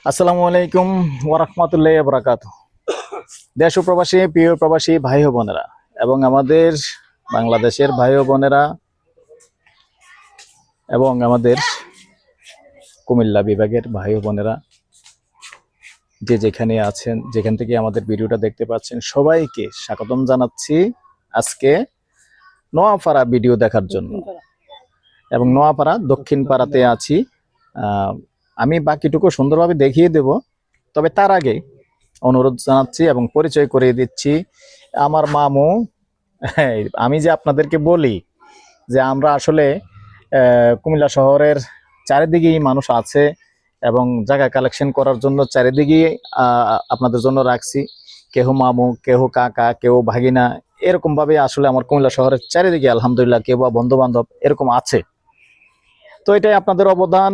আসসালামু আলাইকুম ওয়া রাহমাতুল্লাহি ওয়া বারাকাতুহু। দেশ ও প্রবাসী প্রিয় প্রবাসী ভাই ও বোনেরা এবং আমাদের বাংলাদেশের ভাই ও বোনেরা এবং আমাদের কুমিল্লা বিভাগের ভাই ও বোনেরা যে যেখানে আছেন, যেখান থেকে আমাদের ভিডিওটা দেখতে পাচ্ছেন, সবাইকে স্বাগতম জানাচ্ছি আজকে নোয়াপাড়া ভিডিও দেখার জন্য। এবং নোয়াপাড়া দক্ষিণ পাড়াতে আছি। আমি বাকিটুকু সুন্দরভাবে দেখিয়ে দেব, তবে তার আগে অনুরোধ জানাচ্ছি এবং পরিচয় করিয়ে দিচ্ছি আমার মামু। হ্যাঁ, আমি যে আপনাদেরকে বলি যে আমরা আসলে কুমিল্লা শহরের চারিদিকেই মানুষ আছে এবং জায়গা কালেকশন করার জন্য চারিদিকেই আপনাদের জন্য রাখছি। কেহ মামু, কেহ কাকা, কেউ ভাগিনা, এরকম ভাবে আসলে আমার কুমিল্লা শহরের চারিদিকে আলহামদুলিল্লাহ কেউ বা বন্ধু বান্ধব এরকম আছে। তো এটাই আপনাদের অবদান।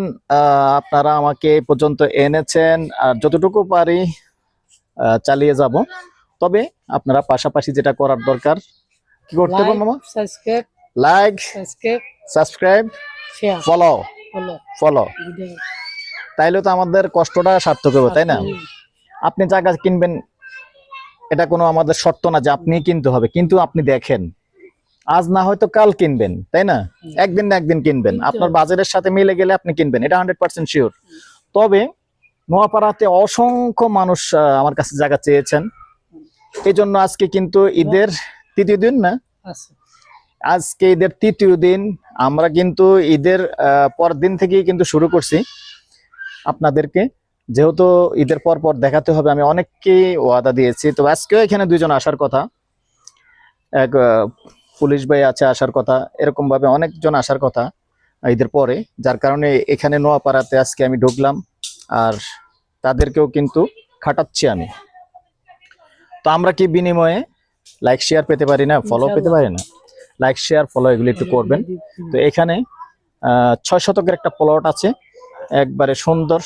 আপনারা আমাকে এই পর্যন্ত এনেছেন, আর যতটুকু পারি চালিয়ে যাব। তবে আপনারা পাশাপাশি যেটা করার দরকার, কি করতে হবে মামা? Like, subscribe, follow follow. তাইলে তো আমাদের কষ্টটা সার্থক হবে, তাই না? আপনি জায়গা কিনবেন, এটা কোনো আমাদের শর্ত না যে আপনি কিনতে হবে, কিন্তু আপনি দেখেন আজ না হয়তো কাল কিনবেন, তাই না? একদিন না একদিন কিনবেন, আপনার বাজারের সাথে মিলে গেলে আপনি কিনবেন, এটা 100% শিওর। তবে নোয়াপাড়াতে অসংখ্য মানুষ আমার কাছে জায়গা চেয়েছেন, এই জন্য আজকে কিন্তু ঈদের তৃতীয় দিন না, আজকে ঈদের তৃতীয় দিন। আমরা কিন্তু ঈদের পরের দিন থেকেই কিন্তু শুরু করছি আপনাদেরকে, যেহেতু ঈদের পর পর দেখাতে হবে। আমি অনেককেই ওয়াদা দিয়েছি, তো আজকেও এখানে দুইজন আসার কথা, এক পুলিশ ভাই আছে আসার কথা, এরকম ভাবে অনেকজন আসার কথা ঈদের পরে, যার কারণে এখানে নোয়াপাড়াতে আজকে আমি ঢুকলাম, আর তাদেরকেও কিন্তু খাটাচ্ছি আমি। তো আমরা কি বিনিময়ে লাইক শেয়ার পেতে পারি না, ফলো পেতে পারি না? লাইক শেয়ার ফলো এগুলি একটু করবেন। তো এখানে 6 শতকের একটা প্লট আছে, একবারে সুন্দর,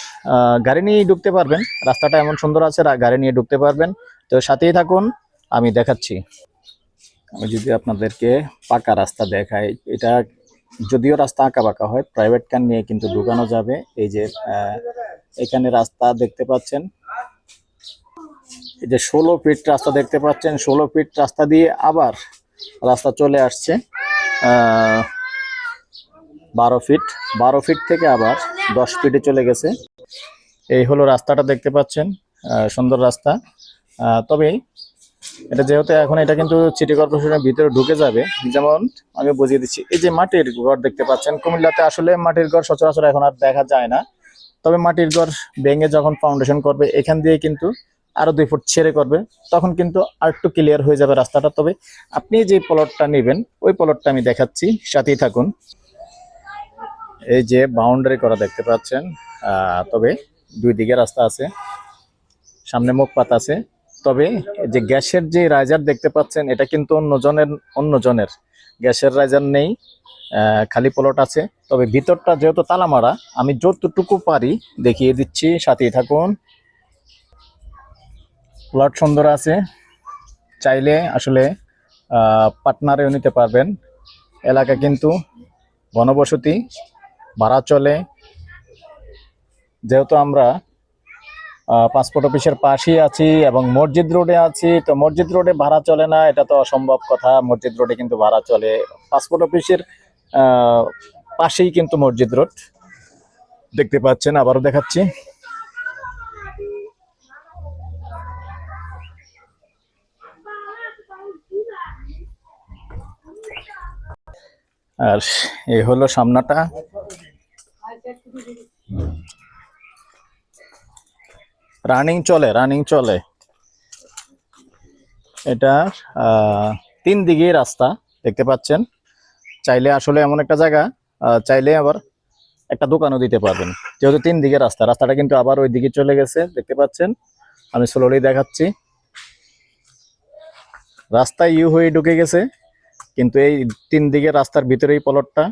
গাড়ি নিয়ে ঢুকতে পারবেন, রাস্তাটা এমন সুন্দর আছে, গাড়ি নিয়ে ঢুকতে পারবেন। তো সাথেই থাকুন, আমি দেখাচ্ছি। আমি যদি আপনাদেরকে পাকা রাস্তা দেখাই, এটা যদিও রাস্তা আঁকা বাঁকা হয়, প্রাইভেট কার নিয়ে কিন্তু ঢুকানো যাবে। এই যে এখানে রাস্তা দেখতে পাচ্ছেন, এই যে 16 ফিট রাস্তা দেখতে পাচ্ছেন, 16 ফিট রাস্তা দিয়ে আবার রাস্তা চলে আসছে 12 ফিট, 12 ফিট থেকে আবার 10 ফিটে চলে গেছে। এই হলো রাস্তাটা দেখতে পাচ্ছেন, সুন্দর রাস্তা। তবে এটা যেহেতু এখন এটা কিন্তু সিটি কর্পোরেশনের ভিতরে ঢুকে যাবে, যেমন আমি বুঝিয়ে দিচ্ছি। এই যে মাটির ঘর দেখতে পাচ্ছেন, কুমিল্লাতে আসলে মাটির ঘর সচরাচর এখন আর দেখা যায় না। তবে মাটির ঘর ভেঙে যখন ফাউন্ডেশন করবে, এখান দিয়ে কিন্তু আরো 2 ফুট ছেড়ে করবে, তখন কিন্তু আর একটু ক্লিয়ার হয়ে যাবে রাস্তাটা। তবে আপনি যে প্লটটা নেবেন, ওই প্লটটা আমি দেখাচ্ছি, সাথেই থাকুন। এই যে বাউন্ডারি করা দেখতে পাচ্ছেন, তবে দুই দিকে রাস্তা আছে, সামনে মুখপাত আছে। তবে যে গ্যাসের যে রাইজার দেখতে পাচ্ছেন, এটা কিন্তু অন্যজনের গ্যাসের রাইজার নেই, খালি প্লট আছে। তবে ভিতরটা যেহেতু তালা মারা, আমি যতটুকু পারি দেখিয়ে দিচ্ছি, সাথেই থাকুন। প্লট সুন্দর আছে, চাইলে আসলে পার্টনারেও নিতে পারবেন। এলাকা কিন্তু ঘনবসতি, ভাড়া চলে। যেহেতু আমরা পাসপোর্ট অফিসের পাশেই আছি এবং মসজিদ রোডে আছি, তো মসজিদ রোডে ভাড়া চলে না, এটা তো অসম্ভব কথা। মসজিদ রোডে কিন্তু ভাড়া চলে, পাসপোর্ট অফিসের পাশেই কিন্তু মসজিদ রোড দেখতে পাচ্ছেন। আবারও দেখাচ্ছি, আর এই হলো সামনাটা। রানিং চলে। এটা 3 দিকে রাস্তা দেখতে পাচ্ছেন। চাইলে আসলে এমন একটা জায়গা, চাইলে আবার একটা দোকানও দিতে পারবেন, যেহেতু 3 দিকে রাস্তাটা কিন্তু আবার ওই দিকে চলে গেছে দেখতে পাচ্ছেন। আমি স্লোলি দেখাচ্ছি, রাস্তা ইউ হয়ে ঢুকে গেছে, কিন্তু এই 3 দিকে রাস্তার ভিতরেই প্লটটা।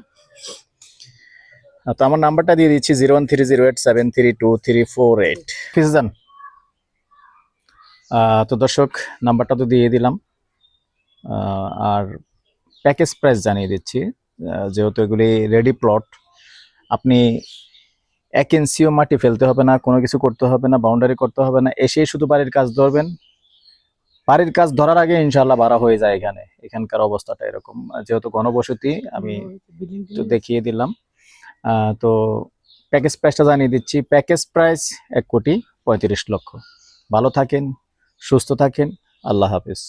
তো আমার নাম্বারটা দিয়ে দিচ্ছি 01308732348 ফিজান। তো দর্শক, নাম্বারটা তো দিয়ে দিলাম, আর প্যাকেজ প্রাইস জানিয়ে দিচ্ছি। যেহেতু এগুলি রেডি প্লট, আপনি 1 ইঞ্চিও মাটি ফেলতে হবে না, কোনো কিছু করতে হবে না, বাউন্ডারি করতে হবে না, এসেই শুধু বাড়ির কাজ ধরবেন। বাড়ির কাজ ধরার আগে ইনশাল্লাহ ভাড়া হয়ে যায়। এখানকার অবস্থাটা এরকম, যেহেতু ঘনবসতি আমি তো দেখিয়ে দিলাম। তো প্যাকেজ প্রাইসটা জানিয়ে দিচ্ছি। Package price 1,35,00,000। ভালো থাকেন, সুস্থ থাকেন, আল্লাহ হাফেজ।